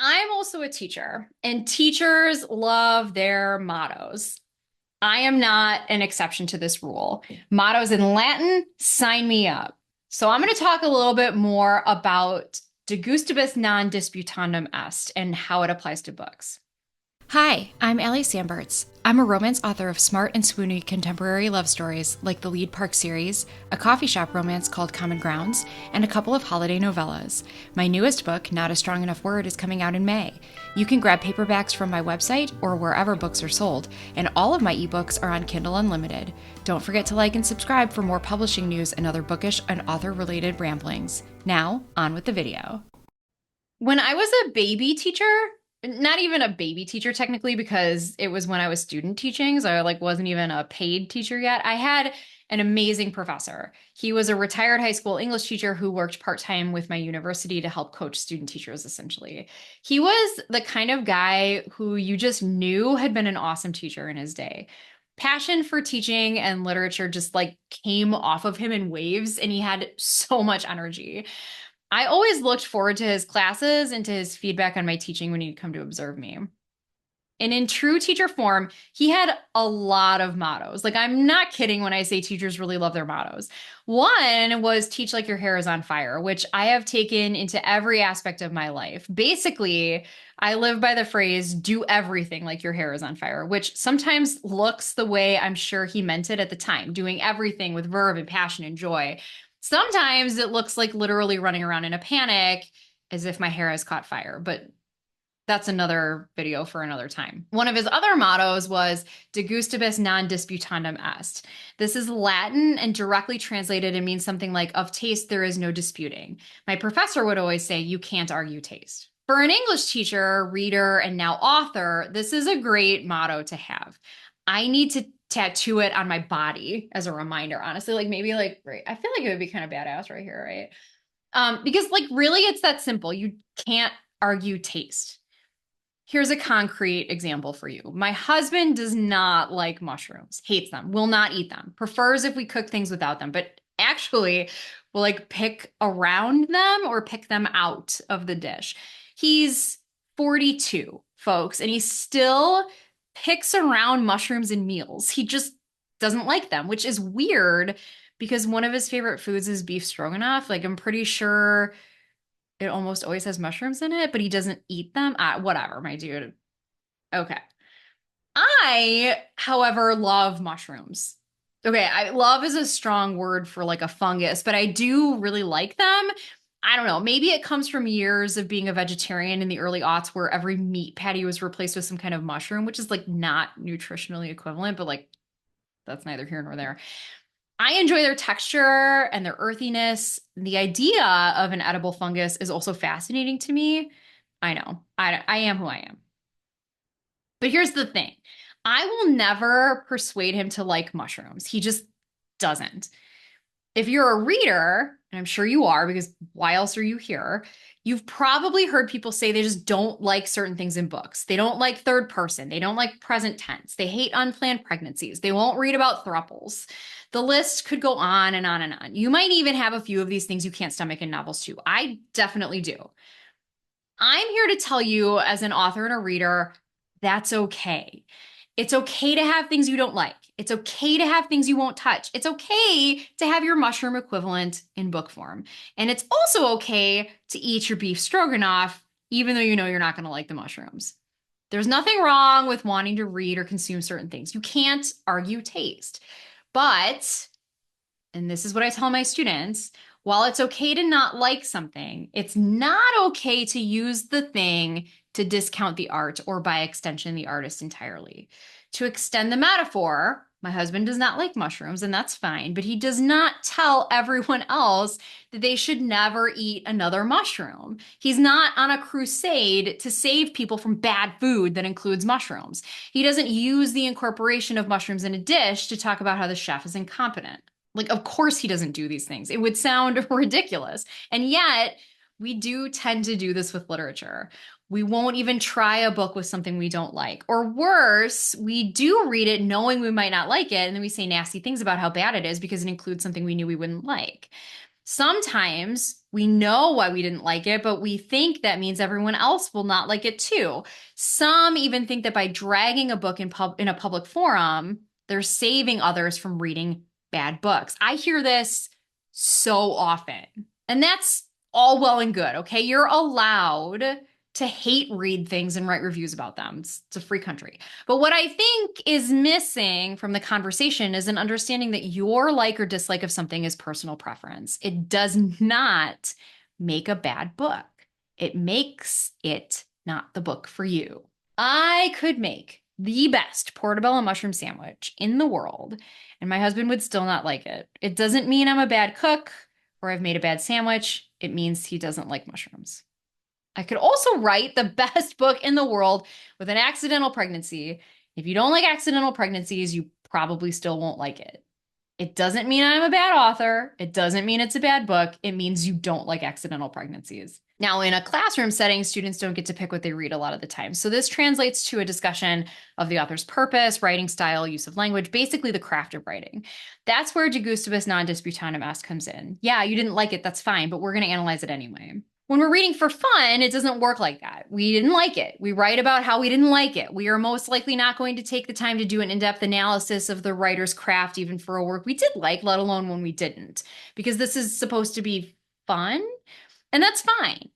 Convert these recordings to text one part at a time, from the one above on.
I'm also a teacher, and teachers love their mottos. I am not an exception to this rule. Mottos in Latin, sign me up. So I'm going to talk a little bit more about de gustibus non disputandum est and how it applies to books. Hi, I'm Allie Samberts. I'm a romance author of smart and swoony contemporary love stories like the Lead Park series, a coffee shop romance called Common Grounds, and a couple of holiday novellas. My newest book, Not a Strong Enough Word, is coming out in May. You can grab paperbacks from my website or wherever books are sold, and all of my ebooks are on Kindle Unlimited. Don't forget to like and subscribe for more publishing news and other bookish and author-related ramblings. Now, on with the video. When I was a baby teacher, not even a baby teacher technically, because it was when I was student teaching, so I wasn't even a paid teacher yet. I had an amazing professor. He was a retired high school English teacher who worked part-time with my university to help coach student teachers, essentially. He was the kind of guy who you just knew had been an awesome teacher in his day. Passion for teaching and literature just came off of him in waves, and he had so much energy. I always looked forward to his classes and to his feedback on my teaching when he'd come to observe me. And in true teacher form, he had a lot of mottos. I'm not kidding when I say teachers really love their mottos. One was teach like your hair is on fire, which I have taken into every aspect of my life. Basically, I live by the phrase, do everything like your hair is on fire, which sometimes looks the way I'm sure he meant it at the time, doing everything with verve and passion and joy. Sometimes it looks like literally running around in a panic as if my hair has caught fire, but that's another video for another time. One of his other mottos was de gustibus non disputandum est. This is Latin and directly translated, it means something like, of taste there is no disputing. My professor would always say, you can't argue taste. For an English teacher, reader, and now author, this is a great motto to have. I need to tattoo it on my body as a reminder, honestly. Right. I feel like it would be kind of badass right here, right? Because really it's that simple. You can't argue taste. Here's a concrete example for you. My husband does not like mushrooms, hates them, will not eat them, prefers if we cook things without them, but actually will pick around them or pick them out of the dish. He's 42, folks, and he still picks around mushrooms in meals. He just doesn't like them, which is weird because one of his favorite foods is beef stroganoff. I'm pretty sure it almost always has mushrooms in it, but he doesn't eat them. Whatever, my dude. Okay. I, however, love mushrooms. Okay, love is a strong word for a fungus, but I do really like them. I don't know. Maybe it comes from years of being a vegetarian in the early aughts where every meat patty was replaced with some kind of mushroom, which is not nutritionally equivalent, but that's neither here nor there. I enjoy their texture and their earthiness. The idea of an edible fungus is also fascinating to me. I know. I am who I am. But here's the thing. I will never persuade him to like mushrooms. He just doesn't. If you're a reader, and I'm sure you are, because why else are you here? You've probably heard people say they just don't like certain things in books. They don't like third person. They don't like present tense. They hate unplanned pregnancies. They won't read about thruples. The list could go on and on and on. You might even have a few of these things you can't stomach in novels too. I definitely do. I'm here to tell you, as an author and a reader, that's okay. It's okay to have things you don't like. It's okay to have things you won't touch. It's okay to have your mushroom equivalent in book form. And it's also okay to eat your beef stroganoff, even though you know you're not going to like the mushrooms. There's nothing wrong with wanting to read or consume certain things. You can't argue taste. But, and this is what I tell my students, while it's okay to not like something, it's not okay to use the thing to discount the art or by extension, the artist entirely. To extend the metaphor, my husband does not like mushrooms, and that's fine, but he does not tell everyone else that they should never eat another mushroom. He's not on a crusade to save people from bad food that includes mushrooms. He doesn't use the incorporation of mushrooms in a dish to talk about how the chef is incompetent. Of course he doesn't do these things. It would sound ridiculous. And yet, we do tend to do this with literature. We won't even try a book with something we don't like. Or worse, we do read it knowing we might not like it, and then we say nasty things about how bad it is because it includes something we knew we wouldn't like. Sometimes we know why we didn't like it, but we think that means everyone else will not like it too. Some even think that by dragging a book in a public forum, they're saving others from reading bad books. I hear this so often. And that's all well and good, okay? You're allowed to hate read things and write reviews about them. It's a free country. But what I think is missing from the conversation is an understanding that your like or dislike of something is personal preference. It does not make a bad book. It makes it not the book for you. I could make the best portobello mushroom sandwich in the world, and my husband would still not like it. It doesn't mean I'm a bad cook or I've made a bad sandwich. It means he doesn't like mushrooms. I could also write the best book in the world with an accidental pregnancy. If you don't like accidental pregnancies, you probably still won't like it. It doesn't mean I'm a bad author. It doesn't mean it's a bad book. It means you don't like accidental pregnancies. Now, in a classroom setting, students don't get to pick what they read a lot of the time. So this translates to a discussion of the author's purpose, writing style, use of language, basically the craft of writing. That's where de gustibus non disputanum est comes in. Yeah, you didn't like it, that's fine, but we're going to analyze it anyway. When we're reading for fun, it doesn't work like that. We didn't like it. We write about how we didn't like it. We are most likely not going to take the time to do an in-depth analysis of the writer's craft, even for a work we did like, let alone when we didn't, because this is supposed to be fun, and that's fine.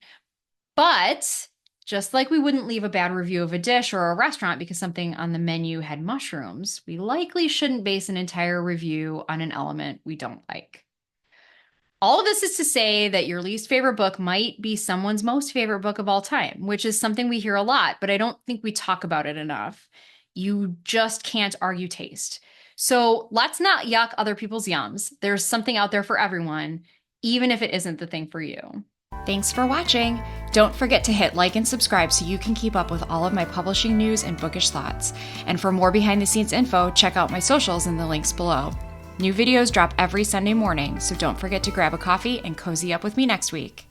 But just like we wouldn't leave a bad review of a dish or a restaurant because something on the menu had mushrooms, we likely shouldn't base an entire review on an element we don't like. All of this is to say that your least favorite book might be someone's most favorite book of all time, which is something we hear a lot, but I don't think we talk about it enough. You just can't argue taste. So let's not yuck other people's yums. There's something out there for everyone, even if it isn't the thing for you. Thanks for watching. Don't forget to hit like and subscribe so you can keep up with all of my publishing news and bookish thoughts. And for more behind the scenes info, check out my socials in the links below. New videos drop every Sunday morning, so don't forget to grab a coffee and cozy up with me next week.